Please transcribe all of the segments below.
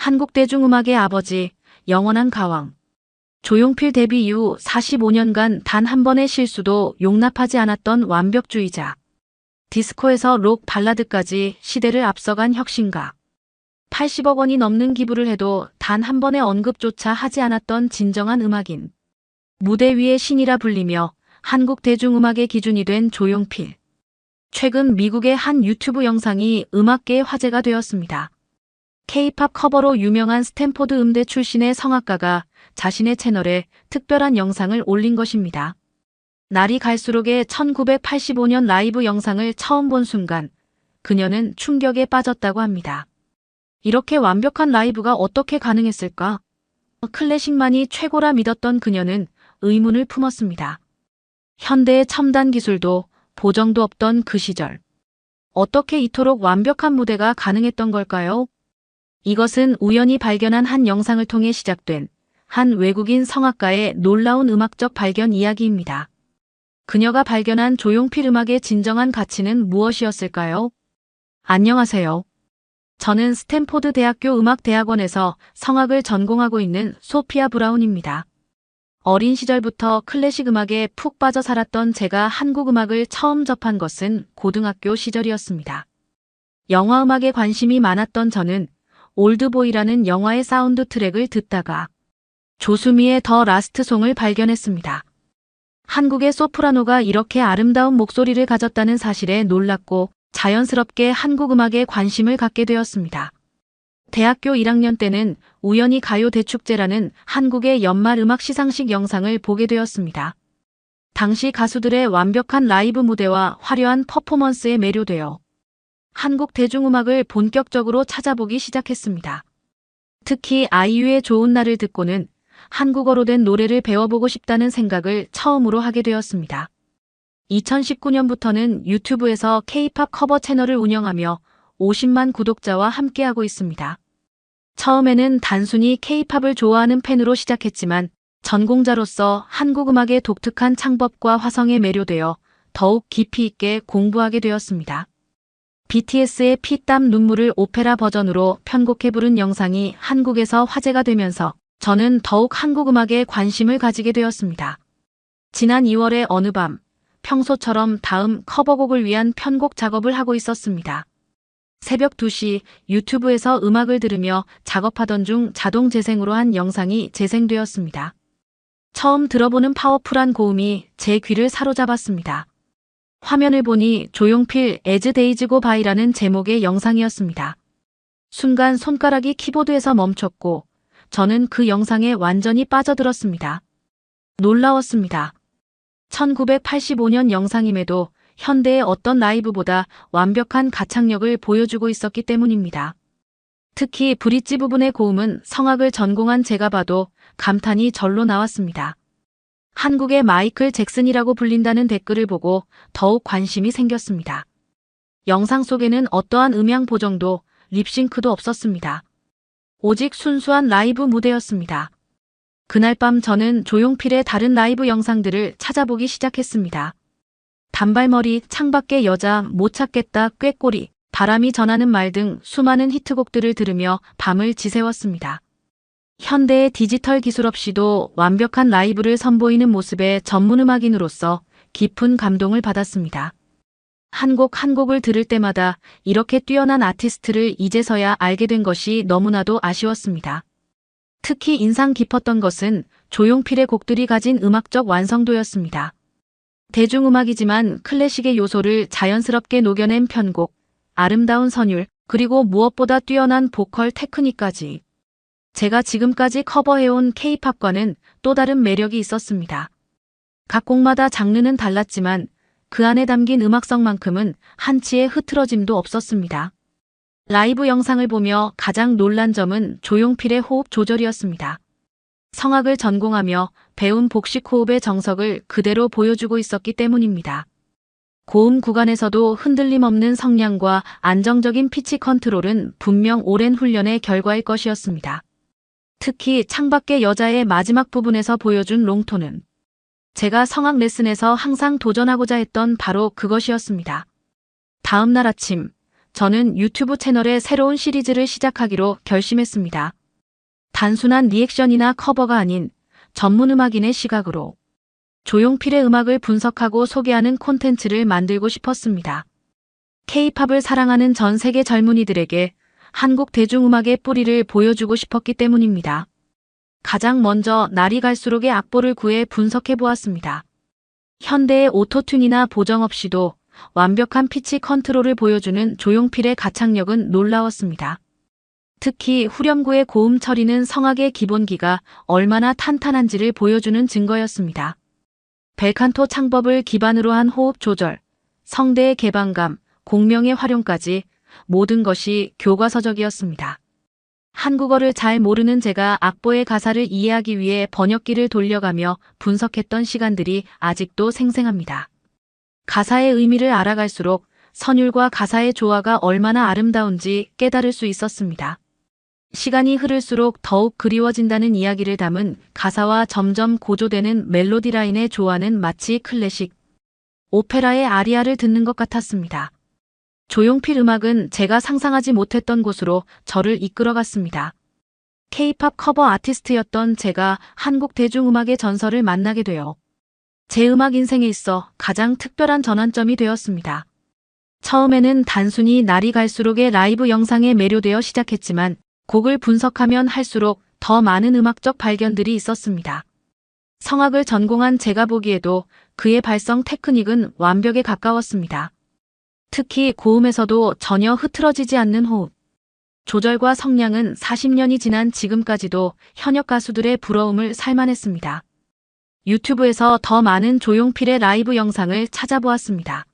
한국 대중음악의 아버지, 영원한 가왕. 조용필 데뷔 이후 45년간 단 한 번의 실수도 용납하지 않았던 완벽주의자. 디스코에서 록 발라드까지 시대를 앞서간 혁신가. 80억 원이 넘는 기부를 해도 단 한 번의 언급조차 하지 않았던 진정한 음악인. 무대 위의 신이라 불리며 한국 대중음악의 기준이 된 조용필. 최근 미국의 한 유튜브 영상이 음악계의 화제가 되었습니다. K-팝 커버로 유명한 스탠포드 음대 출신의 성악가가 자신의 채널에 특별한 영상을 올린 것입니다. 날이 갈수록의 1985년 라이브 영상을 처음 본 순간 그녀는 충격에 빠졌다고 합니다. 이렇게 완벽한 라이브가 어떻게 가능했을까? 클래식만이 최고라 믿었던 그녀는 의문을 품었습니다. 현대의 첨단 기술도 보정도 없던 그 시절. 어떻게 이토록 완벽한 무대가 가능했던 걸까요? 이것은 우연히 발견한 한 영상을 통해 시작된 한 외국인 성악가의 놀라운 음악적 발견 이야기입니다. 그녀가 발견한 조용필 음악의 진정한 가치는 무엇이었을까요? 안녕하세요. 저는 스탠포드 대학교 음악대학원에서 성악을 전공하고 있는 소피아 브라운입니다. 어린 시절부터 클래식 음악에 푹 빠져 살았던 제가 한국 음악을 처음 접한 것은 고등학교 시절이었습니다. 영화 음악에 관심이 많았던 저는 올드보이라는 영화의 사운드 트랙을 듣다가 조수미의 더 라스트 송을 발견했습니다. 한국의 소프라노가 이렇게 아름다운 목소리를 가졌다는 사실에 놀랐고 자연스럽게 한국 음악에 관심을 갖게 되었습니다. 대학교 1학년 때는 우연히 가요 대축제라는 한국의 연말 음악 시상식 영상을 보게 되었습니다. 당시 가수들의 완벽한 라이브 무대와 화려한 퍼포먼스에 매료되어 한국 대중음악을 본격적으로 찾아보기 시작했습니다. 특히 아이유의 좋은 날을 듣고는 한국어로 된 노래를 배워보고 싶다는 생각을 처음으로 하게 되었습니다. 2019년부터는 유튜브에서 K-팝 커버 채널을 운영하며 50만 구독자와 함께하고 있습니다. 처음에는 단순히 K-팝을 좋아하는 팬으로 시작했지만 전공자로서 한국 음악의 독특한 창법과 화성에 매료되어 더욱 깊이 있게 공부하게 되었습니다. BTS의 피, 땀, 눈물을 오페라 버전으로 편곡해 부른 영상이 한국에서 화제가 되면서 저는 더욱 한국 음악에 관심을 가지게 되었습니다. 지난 2월의 어느 밤, 평소처럼 다음 커버곡을 위한 편곡 작업을 하고 있었습니다. 새벽 2시 유튜브에서 음악을 들으며 작업하던 중 자동 재생으로 한 영상이 재생되었습니다. 처음 들어보는 파워풀한 고음이 제 귀를 사로잡았습니다. 화면을 보니 조용필 As Days Go By라는 제목의 영상이었습니다. 순간 손가락이 키보드에서 멈췄고 저는 그 영상에 완전히 빠져들었습니다. 놀라웠습니다. 1985년 영상임에도 현대의 어떤 라이브보다 완벽한 가창력을 보여주고 있었기 때문입니다. 특히 브릿지 부분의 고음은 성악을 전공한 제가 봐도 감탄이 절로 나왔습니다. 한국의 마이클 잭슨이라고 불린다는 댓글을 보고 더욱 관심이 생겼습니다. 영상 속에는 어떠한 음향 보정도 립싱크도 없었습니다. 오직 순수한 라이브 무대였습니다. 그날 밤 저는 조용필의 다른 라이브 영상들을 찾아보기 시작했습니다. 단발머리, 창밖의 여자, 못 찾겠다, 꾀꼬리, 바람이 전하는 말 등 수많은 히트곡들을 들으며 밤을 지새웠습니다. 현대의 디지털 기술 없이도 완벽한 라이브를 선보이는 모습의 전문음악인으로서 깊은 감동을 받았습니다. 한 곡 한 곡을 들을 때마다 이렇게 뛰어난 아티스트를 이제서야 알게 된 것이 너무나도 아쉬웠습니다. 특히 인상 깊었던 것은 조용필의 곡들이 가진 음악적 완성도였습니다. 대중음악이지만 클래식의 요소를 자연스럽게 녹여낸 편곡, 아름다운 선율, 그리고 무엇보다 뛰어난 보컬 테크닉까지. 제가 지금까지 커버해온 K-팝과는 또 다른 매력이 있었습니다. 각 곡마다 장르는 달랐지만 그 안에 담긴 음악성만큼은 한치의 흐트러짐도 없었습니다. 라이브 영상을 보며 가장 놀란 점은 조용필의 호흡 조절이었습니다. 성악을 전공하며 배운 복식 호흡의 정석을 그대로 보여주고 있었기 때문입니다. 고음 구간에서도 흔들림 없는 성량과 안정적인 피치 컨트롤은 분명 오랜 훈련의 결과일 것이었습니다. 특히 창밖의 여자의 마지막 부분에서 보여준 롱톤은 제가 성악 레슨에서 항상 도전하고자 했던 바로 그것이었습니다. 다음 날 아침, 저는 유튜브 채널에 새로운 시리즈를 시작하기로 결심했습니다. 단순한 리액션이나 커버가 아닌 전문 음악인의 시각으로 조용필의 음악을 분석하고 소개하는 콘텐츠를 만들고 싶었습니다. K-팝을 사랑하는 전 세계 젊은이들에게 한국 대중음악의 뿌리를 보여주고 싶었기 때문입니다. 가장 먼저 날이 갈수록의 악보를 구해 분석해 보았습니다. 현대의 오토튠이나 보정 없이도 완벽한 피치 컨트롤을 보여주는 조용필의 가창력은 놀라웠습니다. 특히 후렴구의 고음 처리는 성악의 기본기가 얼마나 탄탄한지를 보여주는 증거였습니다. 벨칸토 창법을 기반으로 한 호흡 조절, 성대의 개방감, 공명의 활용까지 모든 것이 교과서적이었습니다. 한국어를 잘 모르는 제가 악보의 가사를 이해하기 위해 번역기를 돌려가며 분석했던 시간들이 아직도 생생합니다. 가사의 의미를 알아갈수록 선율과 가사의 조화가 얼마나 아름다운지 깨달을 수 있었습니다. 시간이 흐를수록 더욱 그리워진다는 이야기를 담은 가사와 점점 고조되는 멜로디 라인의 조화는 마치 클래식, 오페라의 아리아를 듣는 것 같았습니다. 조용필 음악은 제가 상상하지 못했던 곳으로 저를 이끌어갔습니다. K-팝 커버 아티스트였던 제가 한국 대중음악의 전설을 만나게 되어 제 음악 인생에 있어 가장 특별한 전환점이 되었습니다. 처음에는 단순히 날이 갈수록의 라이브 영상에 매료되어 시작했지만 곡을 분석하면 할수록 더 많은 음악적 발견들이 있었습니다. 성악을 전공한 제가 보기에도 그의 발성 테크닉은 완벽에 가까웠습니다. 특히 고음에서도 전혀 흐트러지지 않는 호흡, 조절과 성량은 40년이 지난 지금까지도 현역 가수들의 부러움을 살만했습니다. 유튜브에서 더 많은 조용필의 라이브 영상을 찾아보았습니다.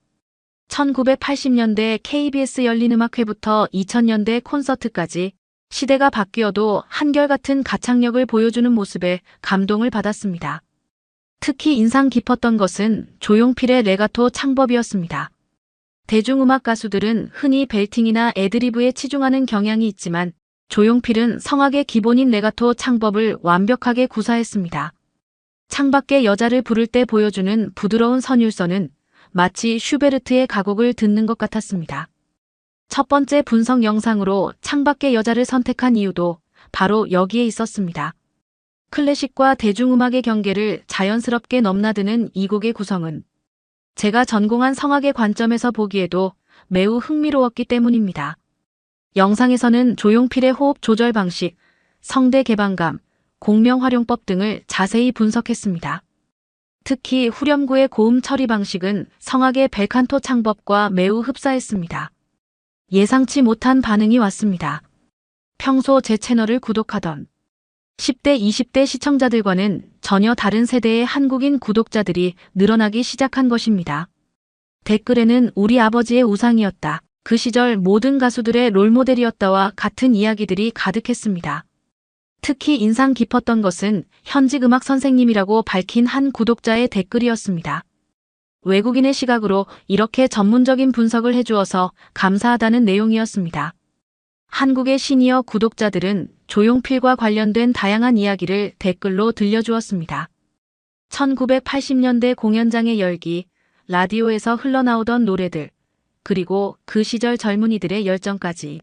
1980년대 KBS 열린음악회부터 2000년대 콘서트까지 시대가 바뀌어도 한결같은 가창력을 보여주는 모습에 감동을 받았습니다. 특히 인상 깊었던 것은 조용필의 레가토 창법이었습니다. 대중음악 가수들은 흔히 벨팅이나 애드리브에 치중하는 경향이 있지만 조용필은 성악의 기본인 레가토 창법을 완벽하게 구사했습니다. 창밖의 여자를 부를 때 보여주는 부드러운 선율선은 마치 슈베르트의 가곡을 듣는 것 같았습니다. 첫 번째 분석 영상으로 창밖의 여자를 선택한 이유도 바로 여기에 있었습니다. 클래식과 대중음악의 경계를 자연스럽게 넘나드는 이 곡의 구성은 제가 전공한 성악의 관점에서 보기에도 매우 흥미로웠기 때문입니다. 영상에서는 조용필의 호흡 조절 방식, 성대 개방감, 공명 활용법 등을 자세히 분석했습니다. 특히 후렴구의 고음 처리 방식은 성악의 벨칸토 창법과 매우 흡사했습니다. 예상치 못한 반응이 왔습니다. 평소 제 채널을 구독하던 10대, 20대 시청자들과는 전혀 다른 세대의 한국인 구독자들이 늘어나기 시작한 것입니다. 댓글에는 우리 아버지의 우상이었다. 그 시절 모든 가수들의 롤모델이었다와 같은 이야기들이 가득했습니다. 특히 인상 깊었던 것은 현직 음악 선생님이라고 밝힌 한 구독자의 댓글이었습니다. 외국인의 시각으로 이렇게 전문적인 분석을 해주어서 감사하다는 내용이었습니다. 한국의 시니어 구독자들은 조용필과 관련된 다양한 이야기를 댓글로 들려주었습니다. 1980년대 공연장의 열기, 라디오에서 흘러나오던 노래들, 그리고 그 시절 젊은이들의 열정까지.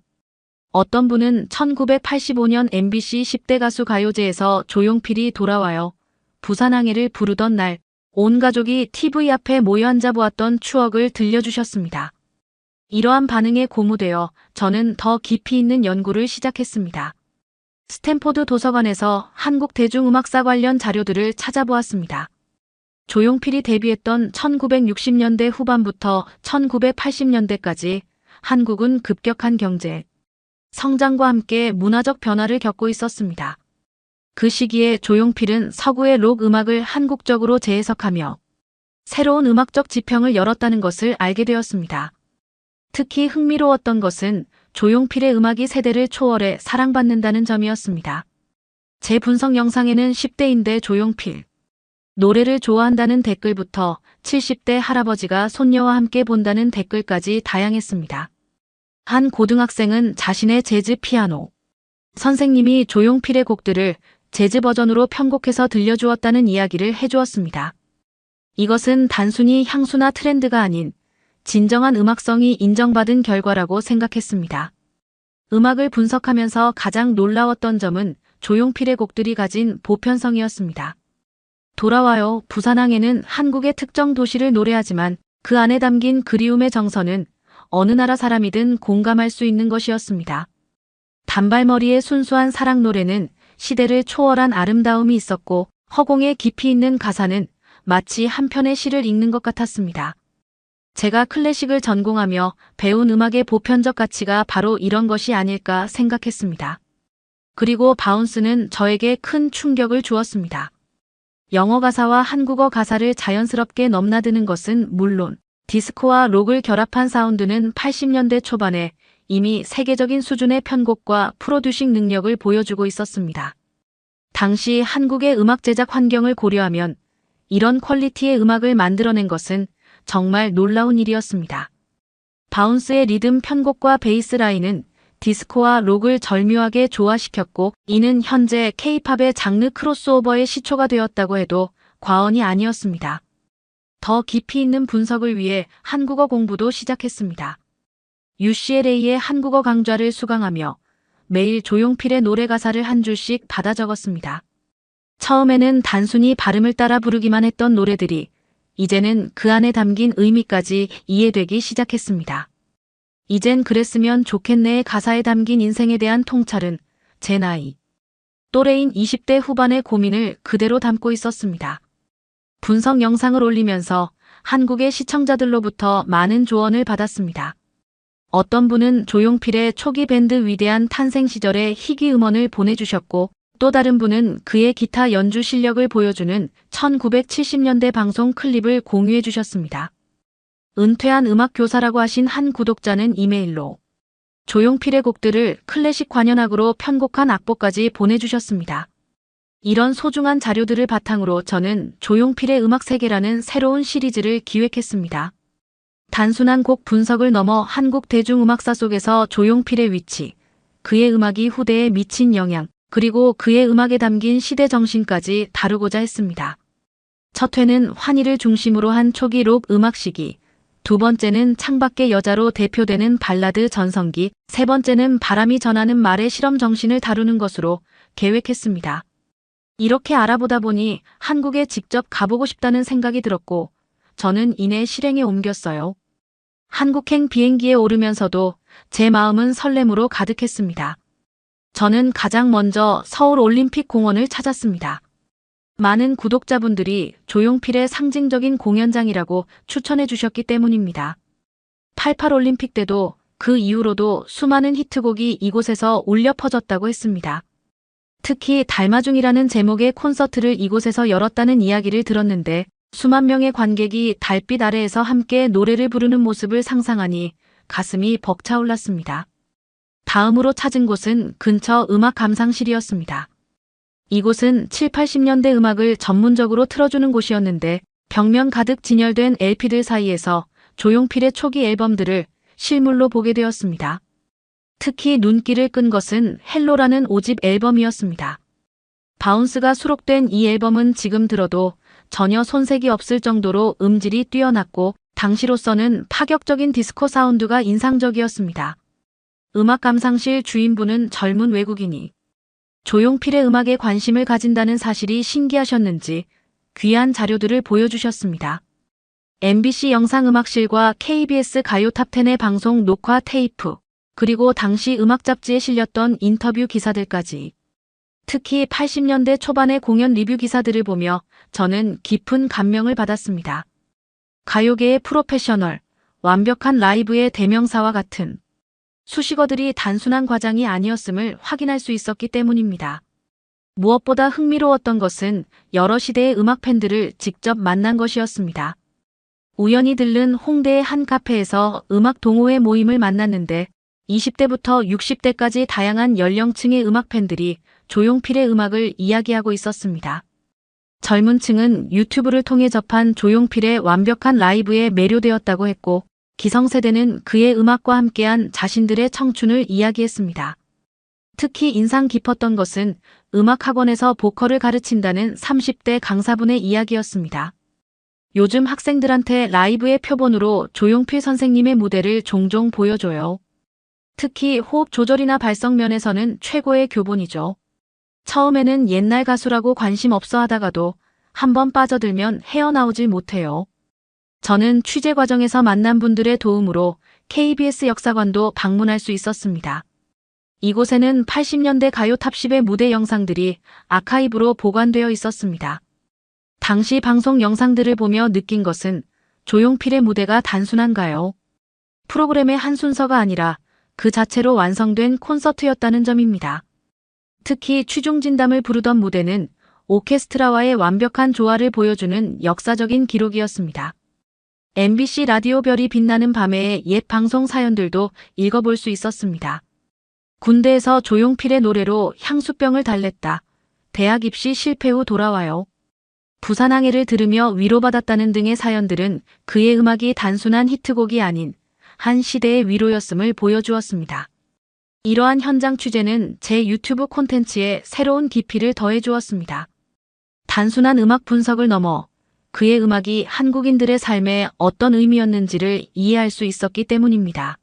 어떤 분은 1985년 MBC 10대 가수 가요제에서 조용필이 돌아와요. 부산항해를 부르던 날, 온 가족이 TV 앞에 모여 앉아 보았던 추억을 들려주셨습니다. 이러한 반응에 고무되어 저는 더 깊이 있는 연구를 시작했습니다. 스탠포드 도서관에서 한국 대중음악사 관련 자료들을 찾아보았습니다. 조용필이 데뷔했던 1960년대 후반부터 1980년대까지 한국은 급격한 경제, 성장과 함께 문화적 변화를 겪고 있었습니다. 그 시기에 조용필은 서구의 록 음악을 한국적으로 재해석하며 새로운 음악적 지평을 열었다는 것을 알게 되었습니다. 특히 흥미로웠던 것은 조용필의 음악이 세대를 초월해 사랑받는다는 점이었습니다. 제 분석 영상에는 10대인데 조용필 노래를 좋아한다는 댓글부터 70대 할아버지가 손녀와 함께 본다는 댓글까지 다양했습니다. 한 고등학생은 자신의 재즈 피아노 선생님이 조용필의 곡들을 재즈 버전으로 편곡해서 들려주었다는 이야기를 해주었습니다. 이것은 단순히 향수나 트렌드가 아닌 진정한 음악성이 인정받은 결과라고 생각했습니다. 음악을 분석하면서 가장 놀라웠던 점은 조용필의 곡들이 가진 보편성이었습니다. 돌아와요 부산항에는 한국의 특정 도시를 노래하지만 그 안에 담긴 그리움의 정서는 어느 나라 사람이든 공감할 수 있는 것이었습니다. 단발머리의 순수한 사랑 노래는 시대를 초월한 아름다움이 있었고 허공에 깊이 있는 가사는 마치 한 편의 시를 읽는 것 같았습니다. 제가 클래식을 전공하며 배운 음악의 보편적 가치가 바로 이런 것이 아닐까 생각했습니다. 그리고 바운스는 저에게 큰 충격을 주었습니다. 영어 가사와 한국어 가사를 자연스럽게 넘나드는 것은 물론 디스코와 록을 결합한 사운드는 80년대 초반에 이미 세계적인 수준의 편곡과 프로듀싱 능력을 보여주고 있었습니다. 당시 한국의 음악 제작 환경을 고려하면 이런 퀄리티의 음악을 만들어낸 것은 정말 놀라운 일이었습니다. 바운스의 리듬 편곡과 베이스 라인은 디스코와 록을 절묘하게 조화시켰고 이는 현재 K-팝의 장르 크로스오버의 시초가 되었다고 해도 과언이 아니었습니다. 더 깊이 있는 분석을 위해 한국어 공부도 시작했습니다. UCLA의 한국어 강좌를 수강하며 매일 조용필의 노래 가사를 한 줄씩 받아 적었습니다. 처음에는 단순히 발음을 따라 부르기만 했던 노래들이 이제는 그 안에 담긴 의미까지 이해되기 시작했습니다. 이젠 그랬으면 좋겠네의 가사에 담긴 인생에 대한 통찰은 제 나이, 또래인 20대 후반의 고민을 그대로 담고 있었습니다. 분석 영상을 올리면서 한국의 시청자들로부터 많은 조언을 받았습니다. 어떤 분은 조용필의 초기 밴드 위대한 탄생 시절의 희귀 음원을 보내주셨고 또 다른 분은 그의 기타 연주 실력을 보여주는 1970년대 방송 클립을 공유해 주셨습니다. 은퇴한 음악 교사라고 하신 한 구독자는 이메일로 조용필의 곡들을 클래식 관현악으로 편곡한 악보까지 보내주셨습니다. 이런 소중한 자료들을 바탕으로 저는 조용필의 음악 세계라는 새로운 시리즈를 기획했습니다. 단순한 곡 분석을 넘어 한국 대중음악사 속에서 조용필의 위치, 그의 음악이 후대에 미친 영향, 그리고 그의 음악에 담긴 시대 정신까지 다루고자 했습니다. 첫 회는 환희를 중심으로 한 초기 록 음악 시기, 두 번째는 창밖의 여자로 대표되는 발라드 전성기, 세 번째는 바람이 전하는 말의 실험 정신을 다루는 것으로 계획했습니다. 이렇게 알아보다 보니 한국에 직접 가보고 싶다는 생각이 들었고 저는 이내 실행에 옮겼어요. 한국행 비행기에 오르면서도 제 마음은 설렘으로 가득했습니다. 저는 가장 먼저 서울 올림픽 공원을 찾았습니다. 많은 구독자분들이 조용필의 상징적인 공연장이라고 추천해 주셨기 때문입니다. 88 올림픽 때도 그 이후로도 수많은 히트곡이 이곳에서 울려 퍼졌다고 했습니다. 특히 달마중이라는 제목의 콘서트를 이곳에서 열었다는 이야기를 들었는데 수만 명의 관객이 달빛 아래에서 함께 노래를 부르는 모습을 상상하니 가슴이 벅차올랐습니다. 다음으로 찾은 곳은 근처 음악 감상실이었습니다. 이곳은 7, 80년대 음악을 전문적으로 틀어주는 곳이었는데 벽면 가득 진열된 LP들 사이에서 조용필의 초기 앨범들을 실물로 보게 되었습니다. 특히 눈길을 끈 것은 헬로라는 5집 앨범이었습니다. 바운스가 수록된 이 앨범은 지금 들어도 전혀 손색이 없을 정도로 음질이 뛰어났고 당시로서는 파격적인 디스코 사운드가 인상적이었습니다. 음악 감상실 주인분은 젊은 외국인이 조용필의 음악에 관심을 가진다는 사실이 신기하셨는지 귀한 자료들을 보여주셨습니다. MBC 영상음악실과 KBS 가요 탑10의 방송 녹화 테이프, 그리고 당시 음악 잡지에 실렸던 인터뷰 기사들까지. 특히 80년대 초반의 공연 리뷰 기사들을 보며 저는 깊은 감명을 받았습니다. 가요계의 프로페셔널, 완벽한 라이브의 대명사와 같은 수식어들이 단순한 과장이 아니었음을 확인할 수 있었기 때문입니다. 무엇보다 흥미로웠던 것은 여러 시대의 음악 팬들을 직접 만난 것이었습니다. 우연히 들른 홍대의 한 카페에서 음악 동호회 모임을 만났는데 20대부터 60대까지 다양한 연령층의 음악 팬들이 조용필의 음악을 이야기하고 있었습니다. 젊은 층은 유튜브를 통해 접한 조용필의 완벽한 라이브에 매료되었다고 했고 기성세대는 그의 음악과 함께한 자신들의 청춘을 이야기했습니다. 특히 인상 깊었던 것은 음악학원에서 보컬을 가르친다는 30대 강사분의 이야기였습니다. 요즘 학생들한테 라이브의 표본으로 조용필 선생님의 무대를 종종 보여줘요. 특히 호흡 조절이나 발성 면에서는 최고의 교본이죠. 처음에는 옛날 가수라고 관심 없어 하다가도 한번 빠져들면 헤어나오질 못해요. 저는 취재 과정에서 만난 분들의 도움으로 KBS 역사관도 방문할 수 있었습니다. 이곳에는 80년대 가요 탑10의 무대 영상들이 아카이브로 보관되어 있었습니다. 당시 방송 영상들을 보며 느낀 것은 조용필의 무대가 단순한가요? 프로그램의 한 순서가 아니라 그 자체로 완성된 콘서트였다는 점입니다. 특히 취중진담을 부르던 무대는 오케스트라와의 완벽한 조화를 보여주는 역사적인 기록이었습니다. MBC 라디오 별이 빛나는 밤의 옛 방송 사연들도 읽어볼 수 있었습니다. 군대에서 조용필의 노래로 향수병을 달랬다. 대학 입시 실패 후 돌아와요. 부산항해를 들으며 위로받았다는 등의 사연들은 그의 음악이 단순한 히트곡이 아닌 한 시대의 위로였음을 보여주었습니다. 이러한 현장 취재는 제 유튜브 콘텐츠에 새로운 깊이를 더해주었습니다. 단순한 음악 분석을 넘어 그의 음악이 한국인들의 삶에 어떤 의미였는지를 이해할 수 있었기 때문입니다.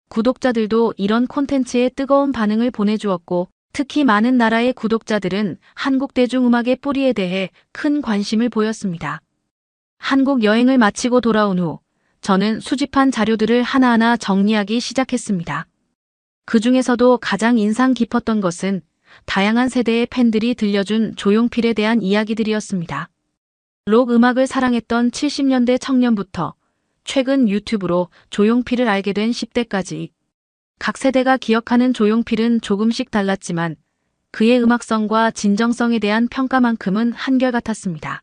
구독자들도 이런 콘텐츠에 뜨거운 반응을 보내주었고, 특히 많은 나라의 구독자들은 한국 대중음악의 뿌리에 대해 큰 관심을 보였습니다. 한국 여행을 마치고 돌아온 후 저는 수집한 자료들을 하나하나 정리하기 시작했습니다. 그 중에서도 가장 인상 깊었던 것은 다양한 세대의 팬들이 들려준 조용필에 대한 이야기들이었습니다. 록 음악을 사랑했던 70년대 청년부터 최근 유튜브로 조용필을 알게 된 10대까지 각 세대가 기억하는 조용필은 조금씩 달랐지만 그의 음악성과 진정성에 대한 평가만큼은 한결같았습니다.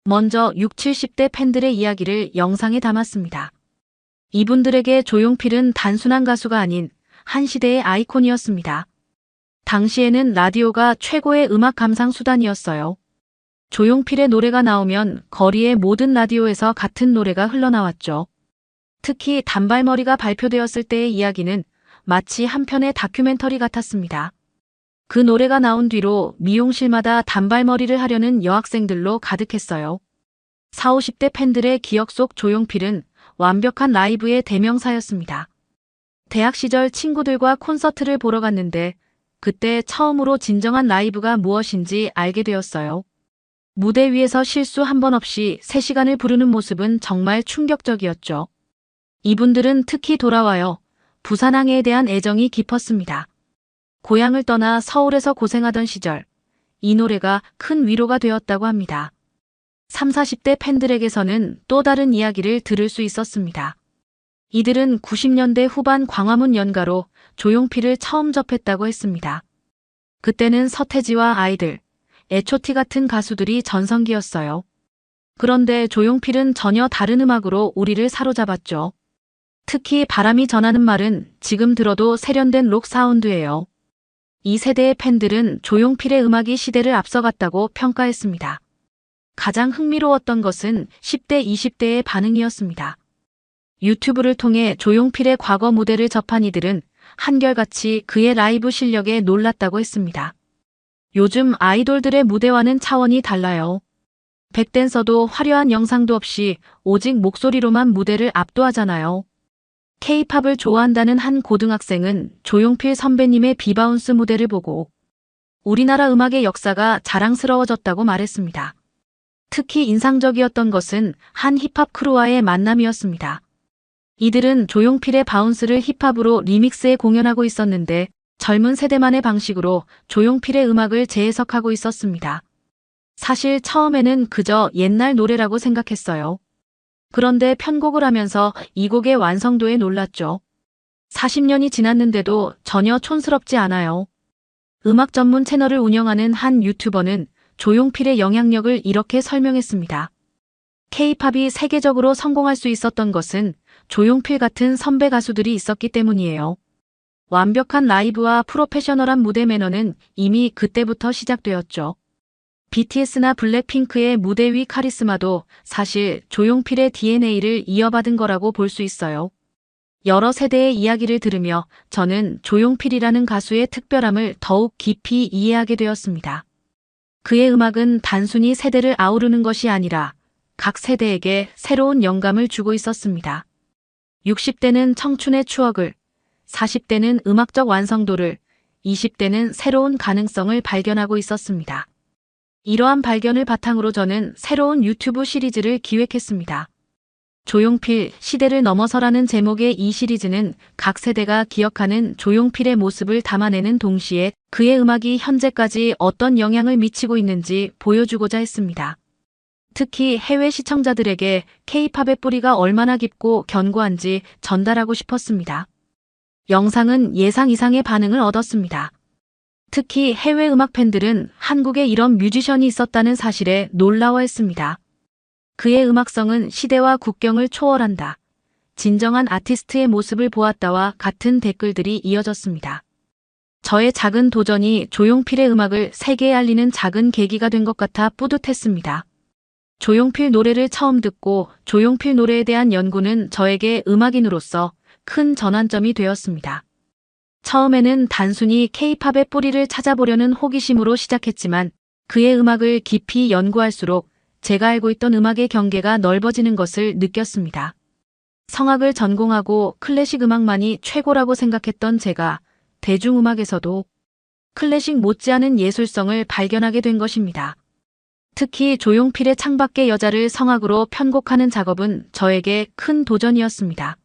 먼저 60, 70대 팬들의 이야기를 영상에 담았습니다. 이분들에게 조용필은 단순한 가수가 아닌 한 시대의 아이콘이었습니다. 당시에는 라디오가 최고의 음악 감상 수단이었어요. 조용필의 노래가 나오면 거리의 모든 라디오에서 같은 노래가 흘러나왔죠. 특히 단발머리가 발표되었을 때의 이야기는 마치 한 편의 다큐멘터리 같았습니다. 그 노래가 나온 뒤로 미용실마다 단발머리를 하려는 여학생들로 가득했어요. 40, 50대 팬들의 기억 속 조용필은 완벽한 라이브의 대명사였습니다. 대학 시절 친구들과 콘서트를 보러 갔는데 그때 처음으로 진정한 라이브가 무엇인지 알게 되었어요. 무대 위에서 실수 한 번 없이 3시간을 부르는 모습은 정말 충격적이었죠. 이분들은 특히 돌아와요. 부산항해에 대한 애정이 깊었습니다. 고향을 떠나 서울에서 고생하던 시절, 이 노래가 큰 위로가 되었다고 합니다. 30, 40대 팬들에게서는 또 다른 이야기를 들을 수 있었습니다. 이들은 90년대 후반 광화문 연가로 조용필을 처음 접했다고 했습니다. 그때는 서태지와 아이들, H.O.T 같은 가수들이 전성기였어요. 그런데 조용필은 전혀 다른 음악으로 우리를 사로잡았죠. 특히 바람이 전하는 말은 지금 들어도 세련된 록 사운드예요. 이 세대의 팬들은 조용필의 음악이 시대를 앞서갔다고 평가했습니다. 가장 흥미로웠던 것은 10대, 20대의 반응이었습니다. 유튜브를 통해 조용필의 과거 무대를 접한 이들은 한결같이 그의 라이브 실력에 놀랐다고 했습니다. 요즘 아이돌들의 무대와는 차원이 달라요. 백댄서도 화려한 영상도 없이 오직 목소리로만 무대를 압도하잖아요. K-팝을 좋아한다는 한 고등학생은 조용필 선배님의 비바운스 무대를 보고 우리나라 음악의 역사가 자랑스러워졌다고 말했습니다. 특히 인상적이었던 것은 한 힙합 크루와의 만남이었습니다. 이들은 조용필의 바운스를 힙합으로 리믹스해 공연하고 있었는데 젊은 세대만의 방식으로 조용필의 음악을 재해석하고 있었습니다. 사실 처음에는 그저 옛날 노래라고 생각했어요. 그런데 편곡을 하면서 이 곡의 완성도에 놀랐죠. 40년이 지났는데도 전혀 촌스럽지 않아요. 음악 전문 채널을 운영하는 한 유튜버는 조용필의 영향력을 이렇게 설명했습니다. K-팝이 세계적으로 성공할 수 있었던 것은 조용필 같은 선배 가수들이 있었기 때문이에요. 완벽한 라이브와 프로페셔널한 무대 매너는 이미 그때부터 시작되었죠. BTS나 블랙핑크의 무대 위 카리스마도 사실 조용필의 DNA를 이어받은 거라고 볼 수 있어요. 여러 세대의 이야기를 들으며 저는 조용필이라는 가수의 특별함을 더욱 깊이 이해하게 되었습니다. 그의 음악은 단순히 세대를 아우르는 것이 아니라 각 세대에게 새로운 영감을 주고 있었습니다. 60대는 청춘의 추억을, 40대는 음악적 완성도를, 20대는 새로운 가능성을 발견하고 있었습니다. 이러한 발견을 바탕으로 저는 새로운 유튜브 시리즈를 기획했습니다. 조용필, 시대를 넘어서라는 제목의 이 시리즈는 각 세대가 기억하는 조용필의 모습을 담아내는 동시에 그의 음악이 현재까지 어떤 영향을 미치고 있는지 보여주고자 했습니다. 특히 해외 시청자들에게 K-팝의 뿌리가 얼마나 깊고 견고한지 전달하고 싶었습니다. 영상은 예상 이상의 반응을 얻었습니다. 특히 해외 음악 팬들은 한국에 이런 뮤지션이 있었다는 사실에 놀라워했습니다. 그의 음악성은 시대와 국경을 초월한다. 진정한 아티스트의 모습을 보았다와 같은 댓글들이 이어졌습니다. 저의 작은 도전이 조용필의 음악을 세계에 알리는 작은 계기가 된 것 같아 뿌듯했습니다. 조용필 노래를 처음 듣고 조용필 노래에 대한 연구는 저에게 음악인으로서 큰 전환점이 되었습니다. 처음에는 단순히 K-팝의 뿌리를 찾아보려는 호기심으로 시작했지만 그의 음악을 깊이 연구할수록 제가 알고 있던 음악의 경계가 넓어지는 것을 느꼈습니다. 성악을 전공하고 클래식 음악만이 최고라고 생각했던 제가 대중음악에서도 클래식 못지않은 예술성을 발견하게 된 것입니다. 특히 조용필의 창밖의 여자를 성악으로 편곡하는 작업은 저에게 큰 도전이었습니다.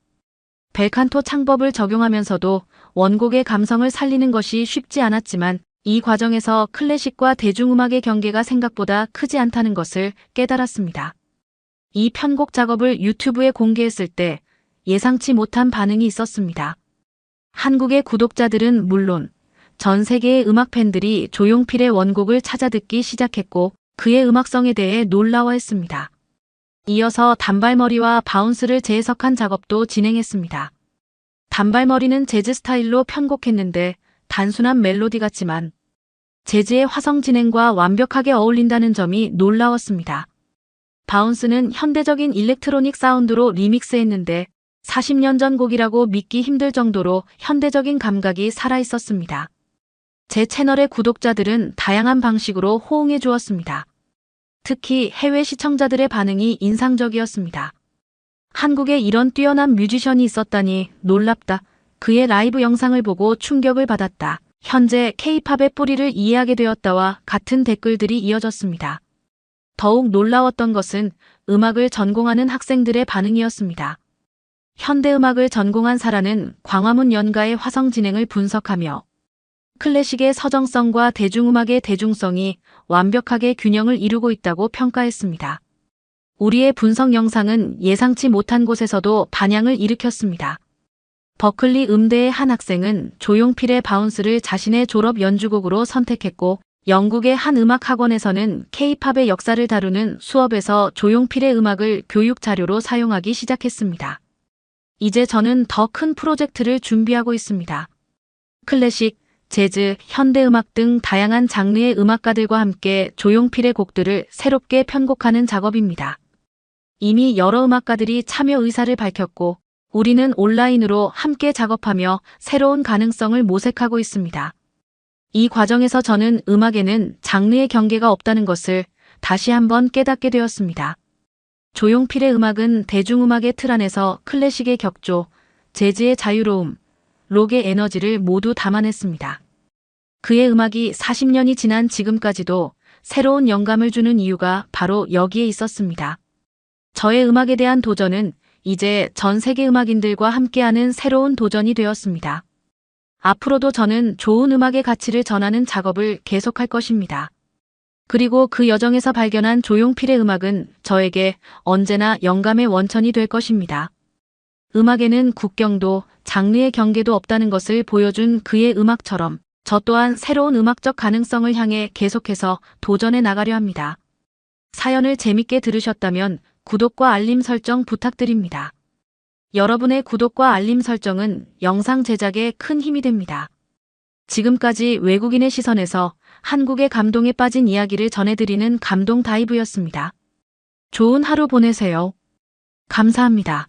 벨칸토 창법을 적용하면서도 원곡의 감성을 살리는 것이 쉽지 않았지만 이 과정에서 클래식과 대중음악의 경계가 생각보다 크지 않다는 것을 깨달았습니다. 이 편곡 작업을 유튜브에 공개했을 때 예상치 못한 반응이 있었습니다. 한국의 구독자들은 물론 전 세계의 음악 팬들이 조용필의 원곡을 찾아 듣기 시작했고 그의 음악성에 대해 놀라워했습니다. 이어서 단발머리와 바운스를 재해석한 작업도 진행했습니다. 단발머리는 재즈 스타일로 편곡했는데 단순한 멜로디 같지만 재즈의 화성 진행과 완벽하게 어울린다는 점이 놀라웠습니다. 바운스는 현대적인 일렉트로닉 사운드로 리믹스했는데 40년 전 곡이라고 믿기 힘들 정도로 현대적인 감각이 살아있었습니다. 제 채널의 구독자들은 다양한 방식으로 호응해 주었습니다. 특히 해외 시청자들의 반응이 인상적이었습니다. 한국에 이런 뛰어난 뮤지션이 있었다니 놀랍다. 그의 라이브 영상을 보고 충격을 받았다. 현재 K-팝의 뿌리를 이해하게 되었다와 같은 댓글들이 이어졌습니다. 더욱 놀라웠던 것은 음악을 전공하는 학생들의 반응이었습니다. 현대음악을 전공한 사라는 광화문 연가의 화성 진행을 분석하며 클래식의 서정성과 대중음악의 대중성이 완벽하게 균형을 이루고 있다고 평가했습니다. 우리의 분석 영상은 예상치 못한 곳에서도 반향을 일으켰습니다. 버클리 음대의 한 학생은 조용필의 바운스를 자신의 졸업 연주곡으로 선택했고 영국의 한 음악학원에서는 K-팝의 역사를 다루는 수업에서 조용필의 음악을 교육 자료로 사용하기 시작했습니다. 이제 저는 더 큰 프로젝트를 준비하고 있습니다. 클래식, 재즈, 현대음악 등 다양한 장르의 음악가들과 함께 조용필의 곡들을 새롭게 편곡하는 작업입니다. 이미 여러 음악가들이 참여 의사를 밝혔고 우리는 온라인으로 함께 작업하며 새로운 가능성을 모색하고 있습니다. 이 과정에서 저는 음악에는 장르의 경계가 없다는 것을 다시 한번 깨닫게 되었습니다. 조용필의 음악은 대중음악의 틀 안에서 클래식의 격조, 재즈의 자유로움, 록의 에너지를 모두 담아냈습니다. 그의 음악이 40년이 지난 지금까지도 새로운 영감을 주는 이유가 바로 여기에 있었습니다. 저의 음악에 대한 도전은 이제 전 세계 음악인들과 함께하는 새로운 도전이 되었습니다. 앞으로도 저는 좋은 음악의 가치를 전하는 작업을 계속할 것입니다. 그리고 그 여정에서 발견한 조용필의 음악은 저에게 언제나 영감의 원천이 될 것입니다. 음악에는 국경도 장르의 경계도 없다는 것을 보여준 그의 음악처럼 저 또한 새로운 음악적 가능성을 향해 계속해서 도전해 나가려 합니다. 사연을 재밌게 들으셨다면 구독과 알림 설정 부탁드립니다. 여러분의 구독과 알림 설정은 영상 제작에 큰 힘이 됩니다. 지금까지 외국인의 시선에서 한국의 감동에 빠진 이야기를 전해드리는 감동 다이브였습니다. 좋은 하루 보내세요. 감사합니다.